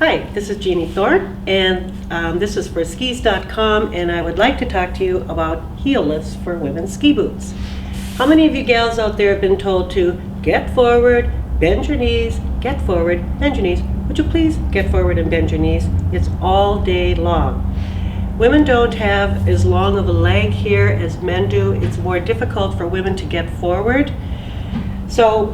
Hi, this is Jeannie Thoren, and this is for skis.com, and I would like to talk to you about heel lifts for women's ski boots. How many of you gals out there have been told to get forward, bend your knees, get forward, bend your knees? Would you please get forward and bend your knees? It's all day long. Women don't have as long of a leg here as men do. It's more difficult for women to get forward. So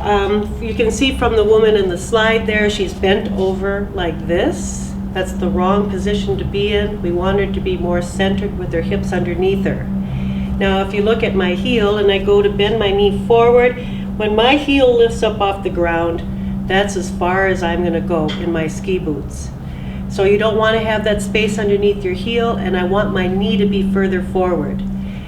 you can see from the woman in the slide there, she's bent over like this. That's the wrong position to be in. We want her to be more centered with her hips underneath her. Now if you look at my heel and I go to bend my knee forward, when my heel lifts up off the ground, that's as far as I'm going to go in my ski boots. So you don't want to have that space underneath your heel, and I want my knee to be further forward.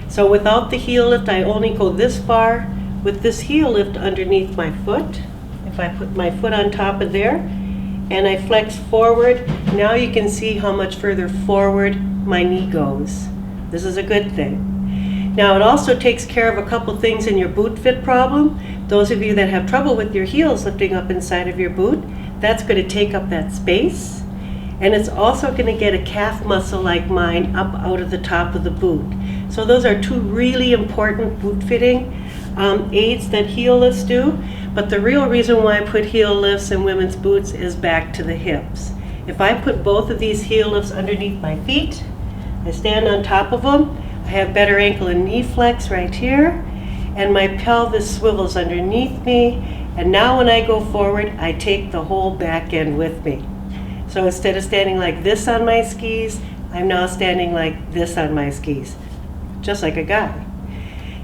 So without the heel lift, I only go this far. With this heel lift underneath my foot, if I put my foot on top of there and I flex forward, now you can see how much further forward my knee goes. This is a good thing. Now it also takes care of a couple things in your boot fit problem. Those of you that have trouble with your heels lifting up inside of your boot, that's going to take up that space. And it's also going to get a calf muscle like mine up out of the top of the boot. So those are two really important boot fitting aids that heel lifts do. But the real reason why I put heel lifts in women's boots is back to the hips. If I put both of these heel lifts underneath my feet, I stand on top of them, I have better ankle and knee flex right here, and my pelvis swivels underneath me, and now when I go forward, I take the whole back end with me. So instead of standing like this on my skis, I'm now standing like this on my skis, just like a guy.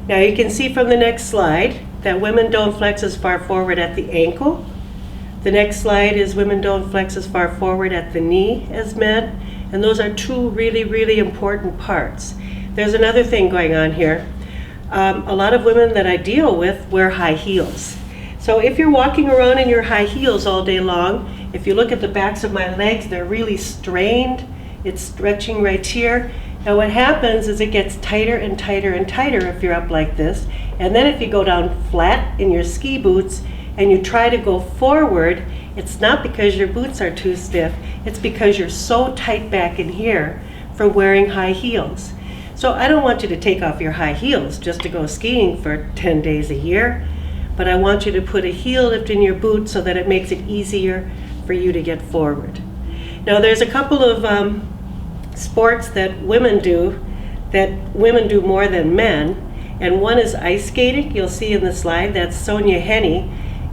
Now you can see from the next slide that women don't flex as far forward at the ankle. The next slide is women don't flex as far forward at the knee as men, and those are two really, really important parts. There's another thing going on here. A lot of women that I deal with wear high heels. So if you're walking around in your high heels all day long, if you look at the backs of my legs, they're really strained. It's stretching right here. Now what happens is it gets tighter and tighter and tighter if you're up like this. And then if you go down flat in your ski boots and you try to go forward, it's not because your boots are too stiff, it's because you're so tight back in here from wearing high heels. So I don't want you to take off your high heels just to go skiing for 10 days a year, but I want you to put a heel lift in your boot so that it makes it easier for you to get forward. Now there's a couple of sports that women do more than men, and one is ice skating. You'll see in the slide that's Sonja Henie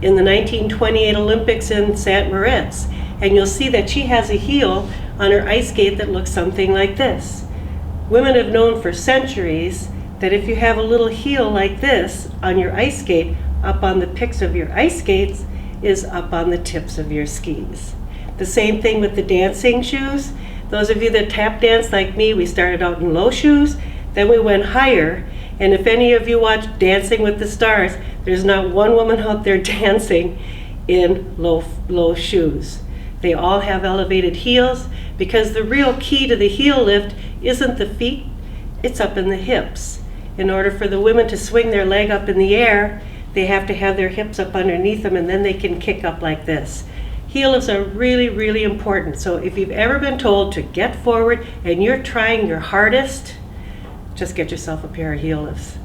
in the 1928 Olympics in St. Moritz, and you'll see that she has a heel on her ice skate that looks something like this. Women have known for centuries that if you have a little heel like this on your ice skate, up on the picks of your ice skates is up on the tips of your skis. The same thing with the dancing shoes. Those of you that tap dance like me, we started out in low shoes, then we went higher, and if any of you watch Dancing with the Stars, there's not one woman out there dancing in low shoes. They all have elevated heels, because the real key to the heel lift isn't the feet, it's up in the hips. In order for the women to swing their leg up in the air, they have to have their hips up underneath them, and then they can kick up like this. Heel lifts are really, really important. So if you've ever been told to get forward and you're trying your hardest, just get yourself a pair of heel lifts.